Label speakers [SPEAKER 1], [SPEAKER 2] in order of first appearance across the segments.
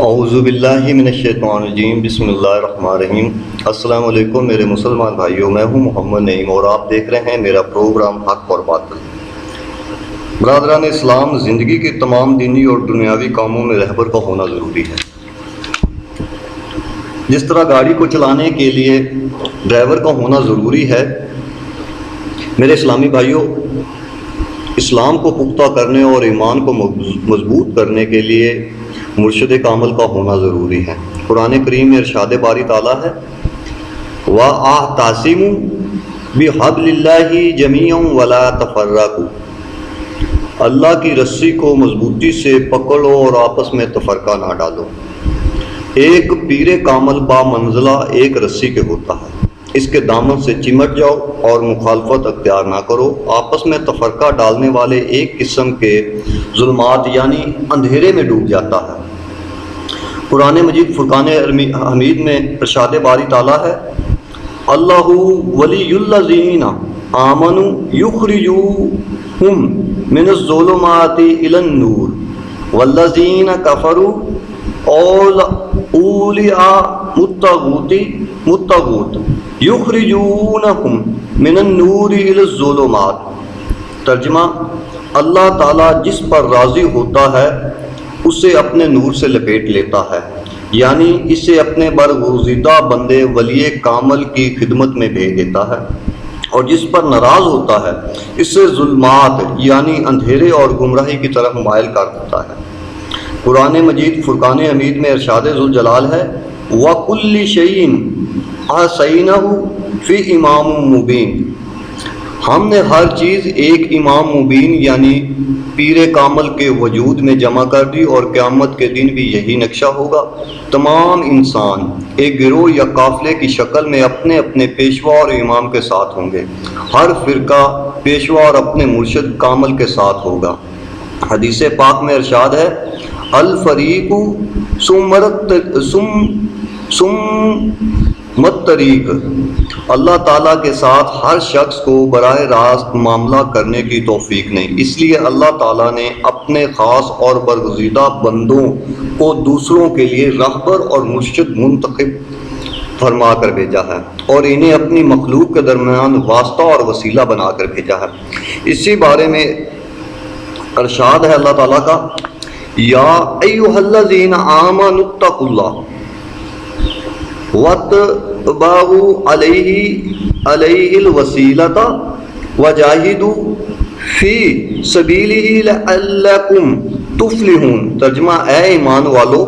[SPEAKER 1] اعوذ باللہ من الشیطان الرجیم، بسم اللہ الرحمن الرحیم۔ السلام علیکم میرے مسلمان بھائیوں، میں ہوں محمد نعیم اور آپ دیکھ رہے ہیں میرا پروگرام حق اور باطل۔ برادران اسلام، زندگی کے تمام دینی اور دنیاوی کاموں میں رہبر کا ہونا ضروری ہے۔ جس طرح گاڑی کو چلانے کے لیے ڈرائیور کا ہونا ضروری ہے، میرے اسلامی بھائیوں، اسلام کو پختہ کرنے اور ایمان کو مضبوط کرنے کے لیے مرشد کامل کا ہونا ضروری ہے۔ قرآن کریم میں ارشاد باری تعالیٰ ہے وَاعْتَصِمُوا بِحَبْلِ اللَّهِ جَمِيعًا وَلَا تَفَرَّقُوا، اللہ کی رسی کو مضبوطی سے پکڑو اور آپس میں تفرقہ نہ ڈالو۔ ایک پیر کامل با منزلہ ایک رسی کے ہوتا ہے، اس کے دامن سے چمٹ جاؤ اور مخالفت اختیار نہ کرو۔ آپس میں تفرقہ ڈالنے والے ایک قسم کے ظلمات یعنی اندھیرے میں ڈوب جاتا ہے۔ قرآن مجید فرقان حمید میں ارشاد باری تعالیٰ ہے اللہ ولی الذین آمنوا یخرجوہم من الظلمات الی النور والذین کفروا اولیاء مطغوت یخرجونہم من النور الی الظلمات۔ ترجمہ: اللہ تعالیٰ جس پر راضی ہوتا ہے اسے اپنے نور سے لپیٹ لیتا ہے، یعنی اسے اپنے برگزیدہ بندے ولی کامل کی خدمت میں بھیج دیتا ہے، اور جس پر ناراض ہوتا ہے اسے ظلمات یعنی اندھیرے اور گمراہی کی طرف مائل کر دیتا ہے۔ قرآن مجید فرقان حمید میں ارشاد ذوالجلال ہے وَكُلِّ شَيْءٍ أَحْصَيْنَاهُ فِي إِمَامٍ مُبِينٍ، ہم نے ہر چیز ایک امام مبین یعنی پیر کامل کے وجود میں جمع کر دی، اور قیامت کے دن بھی یہی نقشہ ہوگا۔ تمام انسان ایک گروہ یا قافلے کی شکل میں اپنے اپنے پیشوا اور امام کے ساتھ ہوں گے۔ ہر فرقہ پیشوا اور اپنے مرشد کامل کے ساتھ ہوگا۔ حدیث پاک میں ارشاد ہے الفریق ثم طریق، اللہ تعالیٰ کے ساتھ ہر شخص کو براہ راست معاملہ کرنے کی توفیق نہیں، اس لیے اللہ تعالیٰ نے اپنے خاص اور برگزیدہ بندوں کو دوسروں کے لیے رہبر اور مرشد منتخب فرما کر بھیجا ہے، اور انہیں اپنی مخلوق کے درمیان واسطہ اور وسیلہ بنا کر بھیجا ہے۔ اسی بارے میں ارشاد ہے اللہ تعالیٰ کا یا ایھا الذین آمنوا اتقوا اللہ وَاتَّبَعُوا عَلَيْهِ الْوَسِيلَةَ وَجَاهِدُوا فِي سَبِيلِهِ لَعَلَّكُمْ تُفْلِحُونَ۔ ترجمہ: اے ایمان والو،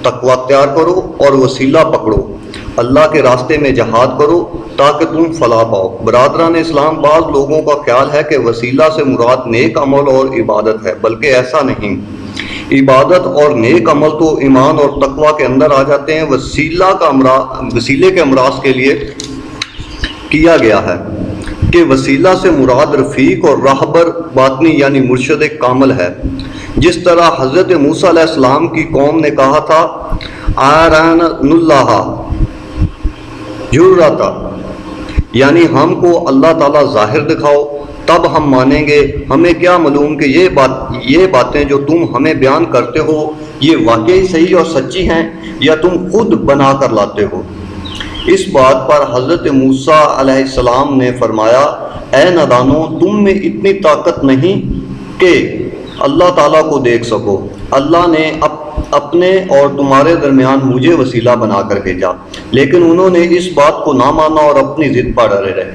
[SPEAKER 1] تقوی اختیار کرو اور وسیلہ پکڑو، اللہ کے راستے میں جہاد کرو تاکہ تم فلاح پاؤ۔ برادران اسلام، بعض لوگوں کا خیال ہے کہ وسیلہ سے مراد نیک عمل اور عبادت ہے، بلکہ ایسا نہیں۔ عبادت اور نیک عمل تو ایمان اور تقوی کے اندر آ جاتے ہیں۔ وسیلے کے امراض کے لیے کیا گیا ہے کہ وسیلہ سے مراد رفیق اور راہبر باطنی یعنی مرشد کامل ہے۔ جس طرح حضرت موسیٰ علیہ السلام کی قوم نے کہا تھا آرَنَ اللَّهَ جُرَّةً، یعنی ہم کو اللہ تعالیٰ ظاہر دکھاؤ تب ہم مانیں گے، ہمیں کیا معلوم کہ یہ باتیں جو تم ہمیں بیان کرتے ہو یہ واقعی صحیح اور سچی ہیں یا تم خود بنا کر لاتے ہو۔ اس بات پر حضرت موسیٰ علیہ السلام نے فرمایا اے نادانو، تم میں اتنی طاقت نہیں کہ اللہ تعالیٰ کو دیکھ سکو۔ اللہ نے اپنے اور تمہارے درمیان مجھے وسیلہ بنا کر بھیجا، لیکن انہوں نے اس بات کو نہ مانا اور اپنی ضد پر ڈرے رہے۔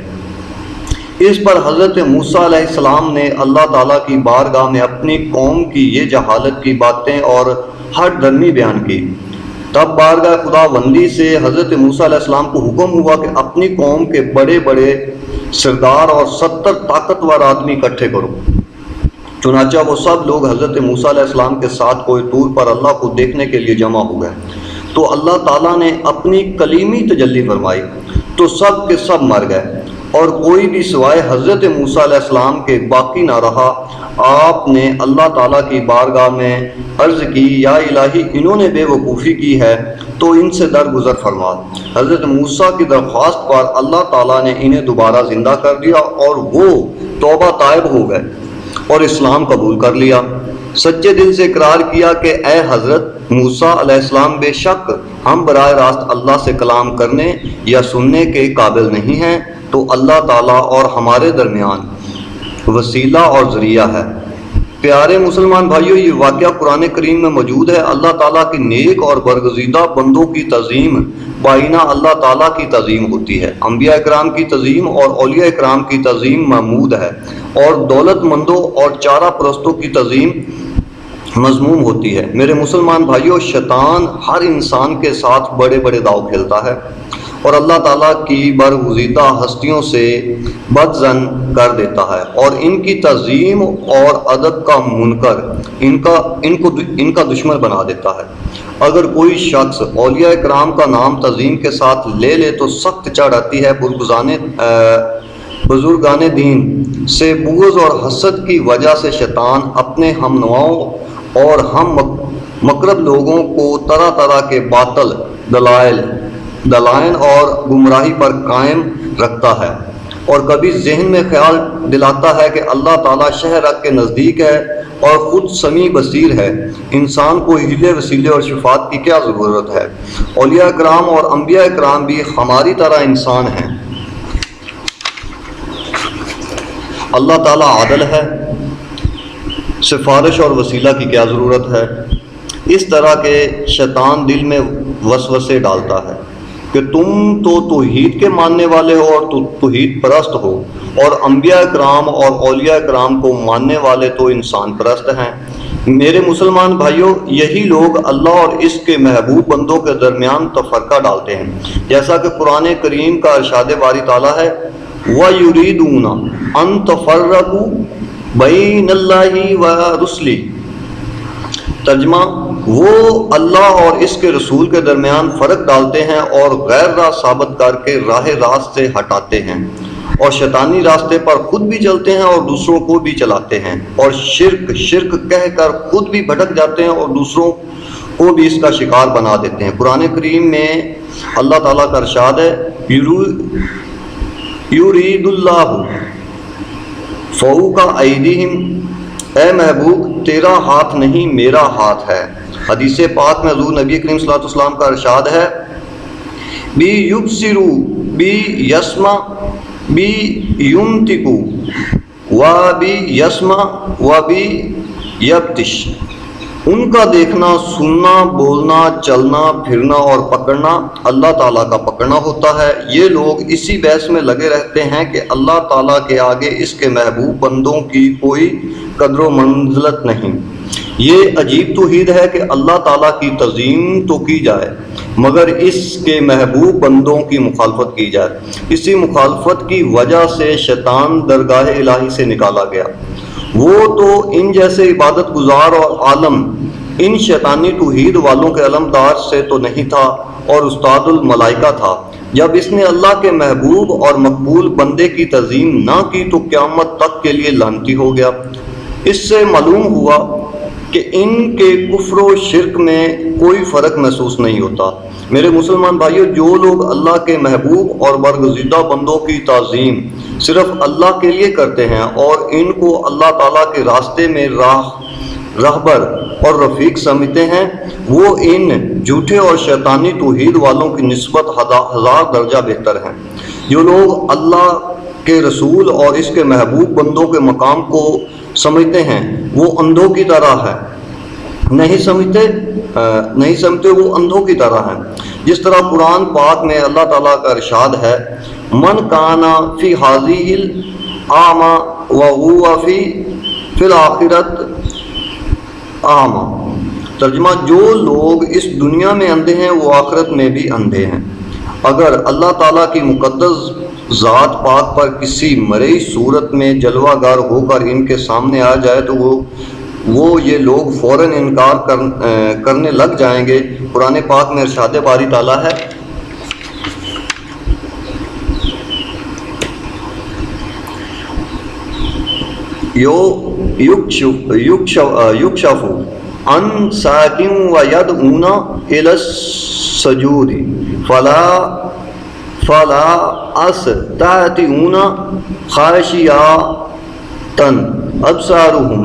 [SPEAKER 1] اس پر حضرت موسیٰ علیہ السلام نے اللہ تعالیٰ کی بارگاہ میں اپنی قوم کی یہ جہالت کی باتیں اور ہٹ درمی بیان کی۔ تب بارگاہ خدا بندی سے حضرت موسیٰ علیہ السلام کو حکم ہوا کہ اپنی قوم کے بڑے بڑے سردار اور 70 طاقتور آدمی اکٹھے کرو۔ چنانچہ وہ سب لوگ حضرت موسیٰ علیہ السلام کے ساتھ کوہ طور پر اللہ کو دیکھنے کے لیے جمع ہو گئے۔ تو اللہ تعالیٰ نے اپنی کلیمی تجلی فرمائی تو سب کے سب مر گئے، اور کوئی بھی سوائے حضرت موسیٰ علیہ السلام کے باقی نہ رہا۔ آپ نے اللہ تعالیٰ کی بارگاہ میں عرض کی یا الہی، انہوں نے بے وقوفی کی ہے تو ان سے درگزر فرما۔ حضرت موسیٰ کی درخواست پر اللہ تعالیٰ نے انہیں دوبارہ زندہ کر دیا اور وہ توبہ طائب ہو گئے اور اسلام قبول کر لیا۔ سچے دل سے اقرار کیا کہ اے حضرت موسیٰ علیہ السلام، بے شک ہم براہ راست اللہ سے کلام کرنے یا سننے کے قابل نہیں ہیں، تو اللہ تعالیٰ اور ہمارے درمیان وسیلہ اور ذریعہ ہے۔ پیارے مسلمان بھائیوں، یہ واقعہ قرآن کریم میں موجود ہے۔ اللہ تعالیٰ کی نیک اور برگزیدہ بندوں کی تعظیم بائینہ اللہ تعالیٰ کی تعظیم ہوتی ہے۔ انبیاء اکرام کی تعظیم اور اولیاء اکرام کی تعظیم محمود ہے، اور دولت مندوں اور چارہ پرستوں کی تعظیم مذموم ہوتی ہے۔ میرے مسلمان بھائیوں، شیطان ہر انسان کے ساتھ بڑے بڑے داؤ کھیلتا ہے اور اللہ تعالیٰ کی برگزیدہ ہستیوں سے بد ظن کر دیتا ہے، اور ان کی تعظیم اور ادب کا منکر ان کا دشمن بنا دیتا ہے۔ اگر کوئی شخص اولیاء کرام کا نام تعظیم کے ساتھ لے لے تو سخت چڑھ آتی ہے۔ بزرگان دین سے بغض اور حسد کی وجہ سے شیطان اپنے ہم نواؤں اور ہم مقرب لوگوں کو طرح طرح کے باطل دلائل اور گمراہی پر قائم رکھتا ہے، اور کبھی ذہن میں خیال دلاتا ہے کہ اللہ تعالیٰ شہرک کے نزدیک ہے اور خود سمیع بصیر ہے۔ انسان کو ہیلے وسیلے اور شفاعت کی کیا ضرورت ہے؟ اولیاء اکرام اور انبیاء اکرام بھی ہماری طرح انسان ہیں۔ اللہ تعالیٰ عادل ہے، سفارش اور وسیلہ کی کیا ضرورت ہے؟ اس طرح کے شیطان دل میں وسوسے ڈالتا ہے کہ تم تو توحید کے ماننے والے ہو اور توحید پرست ہو، اور انبیاء اکرام اور اولیاء اکرام کو ماننے والے تو انسان پرست ہیں۔ میرے مسلمان بھائیوں، یہی لوگ اللہ اور اس کے محبوب بندوں کے درمیان تفرقہ ڈالتے ہیں، جیسا کہ قرآن کریم کا ارشاد باری تعالیٰ ہے وَيُرِيدُونَ أَن تَفَرَّقُوا بَيْنَ اللَّهِ وَرُسُلِهِ۔ ترجمہ، وہ اللہ اور اس کے رسول کے درمیان فرق ڈالتے ہیں اور غیر راہ ثابت کر کے راہ راست سے ہٹاتے ہیں، اور شیطانی راستے پر خود بھی چلتے ہیں اور دوسروں کو بھی چلاتے ہیں، اور شرک کہہ کر خود بھی بھٹک جاتے ہیں اور دوسروں کو بھی اس کا شکار بنا دیتے ہیں۔ قرآن کریم میں اللہ تعالیٰ کا ارشاد ہے یرید اللہ فوق ایدیہم، اے محبوب تیرا ہاتھ نہیں میرا ہاتھ ہے۔ حدیث پاک میں حضور نبی کریم صلی اللہ علیہ وسلم کا ارشاد ہے بی یبصرو بی یسمع بی ینطقو و بی یسمع و بی یبطش۔ ان کا دیکھنا، سننا، بولنا، چلنا، پھرنا اور پکڑنا اللہ تعالیٰ کا پکڑنا ہوتا ہے۔ یہ لوگ اسی بحث میں لگے رہتے ہیں کہ اللہ تعالیٰ کے آگے اس کے محبوب بندوں کی کوئی قدر و منزلت نہیں۔ یہ عجیب توحید ہے کہ اللہ تعالیٰ کی تعظیم تو کی جائے مگر اس کے محبوب بندوں کی مخالفت کی جائے۔ اسی مخالفت کی وجہ سے شیطان درگاہ الہی سے نکالا گیا۔ وہ تو ان جیسے عبادت گزار اور عالم ان شیطانی توحید والوں کے علمدار سے تو نہیں تھا، اور استاد الملائکہ تھا۔ جب اس نے اللہ کے محبوب اور مقبول بندے کی تعظیم نہ کی تو قیامت تک کے لیے لعنتی ہو گیا۔ اس سے معلوم ہوا کہ ان کے کفر و شرک میں کوئی فرق محسوس نہیں ہوتا۔ میرے مسلمان بھائیوں، جو لوگ اللہ کے محبوب اور برگزیدہ بندوں کی تعظیم صرف اللہ کے لیے کرتے ہیں اور ان کو اللہ تعالیٰ کے راستے میں راہبر اور رفیق سمجھتے ہیں، وہ ان جھوٹے اور شیطانی توحید والوں کی نسبت ہزار درجہ بہتر ہیں۔ جو لوگ اللہ کے رسول اور اس کے محبوب بندوں کے مقام کو سمجھتے ہیں وہ اندھوں کی طرح ہے، نہیں سمجھتے وہ اندھوں کی طرح ہیں۔ جس طرح قرآن پاک میں اللہ تعالیٰ کا ارشاد ہے من کانا فی ہذہ اعمی وہو فی الآخرۃ اعمی۔ ترجمہ، جو لوگ اس دنیا میں اندھے ہیں وہ آخرت میں بھی اندھے ہیں۔ اگر اللہ تعالیٰ کی مقدس ذات پاک پر کسی مرئی صورت میں جلوہ گر ہو کر ان کے سامنے آ جائے تو وہ یہ لوگ فوراً انکار کرنے لگ جائیں گے۔ قرآن پاک میں ارشاد باری تعالیٰ ہے یکشف عن ساق ویدعون الی السجود فلا استطیعون خاشعۃ ابصارهم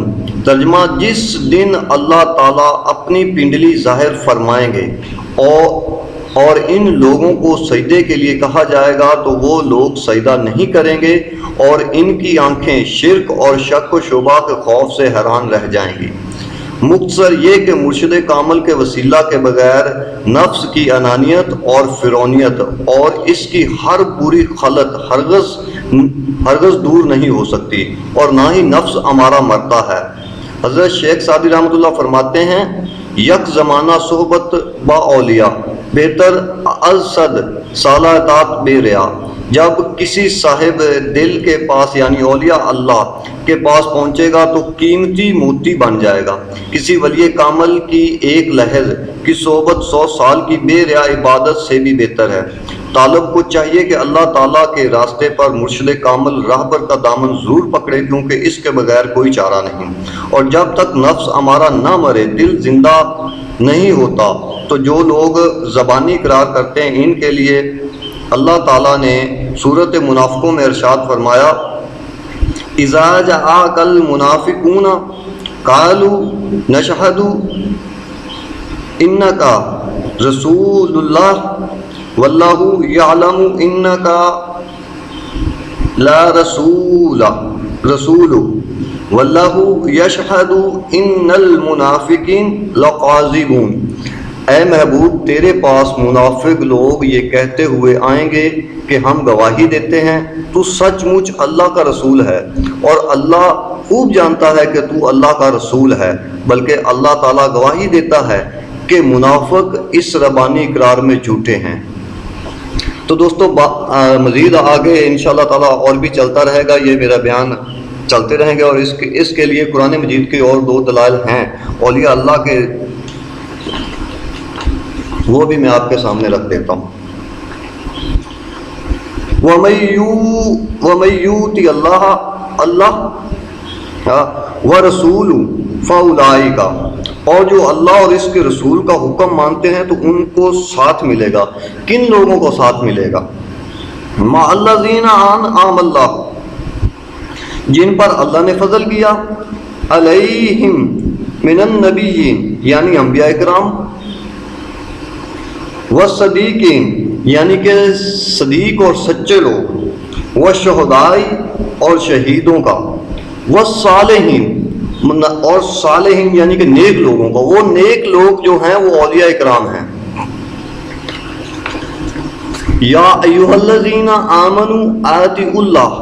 [SPEAKER 1] ترجمہ: جس دن اللہ تعالیٰ اپنی پنڈلی ظاہر فرمائیں گے اور ان لوگوں کو سجدے کے لیے کہا جائے گا تو وہ لوگ سجدہ نہیں کریں گے اور ان کی آنکھیں شرک اور شک و شبہ کے خوف سے حیران رہ جائیں گی۔ مختصر یہ کہ مرشد کامل کے وسیلہ کے بغیر نفس کی انانیت اور فرعونیت اور اس کی ہر بری خلط ہرگز دور نہیں ہو سکتی، اور نہ ہی نفس ہمارا مرتا ہے۔ حضرت شیخ سعدی رحمۃ اللہ فرماتے ہیں، یک زمانہ صحبت با اولیاء بہتر از صد سالہ اطاعت بے ریا۔ جب کسی صاحب دل کے پاس یعنی اولیاء اللہ کے پاس پہنچے گا تو قیمتی موتی بن جائے گا۔ کسی ولی کامل کی ایک لحظ کی صحبت 100 سال کی بے ریا عبادت سے بھی بہتر ہے۔ طالب کو چاہیے کہ اللہ تعالیٰ کے راستے پر مرشد کامل راہبر کا دامن ضرور پکڑے، کیونکہ اس کے بغیر کوئی چارہ نہیں، اور جب تک نفس ہمارا نہ مرے دل زندہ نہیں ہوتا۔ تو جو لوگ زبانی اقرار کرتے ہیں ان کے لیے اللہ تعالیٰ نے سورۃ منافقوں میں ارشاد فرمایا، اذا جاءک المنافقون قالوا نشہد انک رسول اللہ واللہ یعلم انک لا رسول واللہ یشہد ان المنافقین لکاذبون۔ اے محبوب، تیرے پاس منافق لوگ یہ کہتے ہوئے آئیں گے کہ ہم گواہی دیتے ہیں تو سچ مچ اللہ کا رسول ہے، اور اللہ خوب جانتا ہے کہ تو اللہ کا رسول ہے، بلکہ اللہ تعالیٰ گواہی دیتا ہے کہ منافق اس ربانی اقرار میں جھوٹے ہیں۔ تو دوستو مزید آگے انشاءاللہ تعالیٰ اور بھی چلتا رہے گا، یہ میرا بیان چلتے رہیں گے، اور اس کے لیے قرآن مجید کے اور 2 دلائل ہیں اولیاء اللہ کے، وہ بھی میں آپ کے سامنے رکھ دیتا ہوں۔ وَمَن يُؤْتِ اللَّهَ وَرَسُولَهُ فَأُولَٰئِكَ، اور جو اللہ اور اس کے رسول کا حکم مانتے ہیں تو ان کو ساتھ ملے گا۔ کن لوگوں کو ساتھ ملے گا؟ مَعَ الَّذِينَ أَنْعَمَ اللَّهُ، جن پر اللہ نے فضل کیا، علیہم من النبیین یعنی انبیاء کرام، والصدیقین یعنی کہ صدیق اور سچے لوگ، والشہداء اور شہیدوں کا، والصالحین اور صالحین یعنی کہ نیک لوگوں کا۔ وہ نیک لوگ جو ہیں وہ اولیاء اکرام ہیں۔ یا ایھا الذین آمنوا اطیعوا اللہ،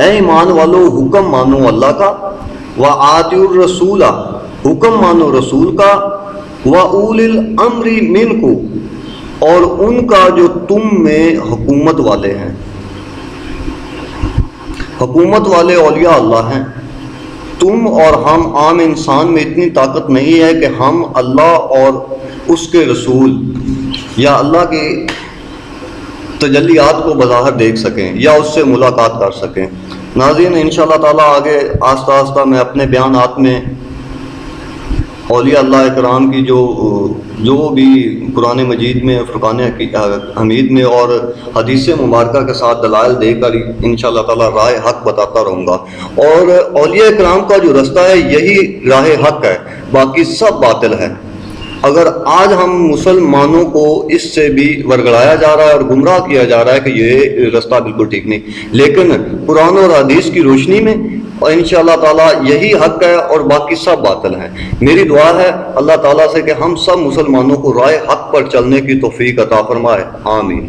[SPEAKER 1] اے ایمان والو حکم مانو اللہ کا، واطیعوا الرسول، حکم مانو رسول کا، وَأُولِي الْأَمْرِ مِنْكُمْ، اور ان کا جو تم میں حکومت والے ہیں۔ حکومت والے اولیاء اللہ ہیں۔ تم اور ہم عام انسان میں اتنی طاقت نہیں ہے کہ ہم اللہ اور اس کے رسول یا اللہ کی تجلیات کو بظاہر دیکھ سکیں یا اس سے ملاقات کر سکیں۔ ناظرین، انشاءاللہ تعالیٰ آگے آہستہ آہستہ میں اپنے بیانات میں اولیاء اللہ اکرام کی جو بھی قرآن مجید میں، فرقان حمید میں اور حدیث مبارکہ کے ساتھ دلائل دے کر انشاءاللہ تعالیٰ راہ حق بتاتا رہوں گا، اور اولیاء اکرام کا جو رستہ ہے یہی راہ حق ہے، باقی سب باطل ہے۔ اگر آج ہم مسلمانوں کو اس سے بھی ورگڑایا جا رہا ہے اور گمراہ کیا جا رہا ہے کہ یہ رستہ بالکل ٹھیک نہیں، لیکن قرآن اور حدیث کی روشنی میں انشاءاللہ تعالیٰ یہی حق ہے اور باقی سب باطل ہیں۔ میری دعا ہے اللہ تعالیٰ سے کہ ہم سب مسلمانوں کو راہ حق پر چلنے کی توفیق عطا فرمائے، آمین۔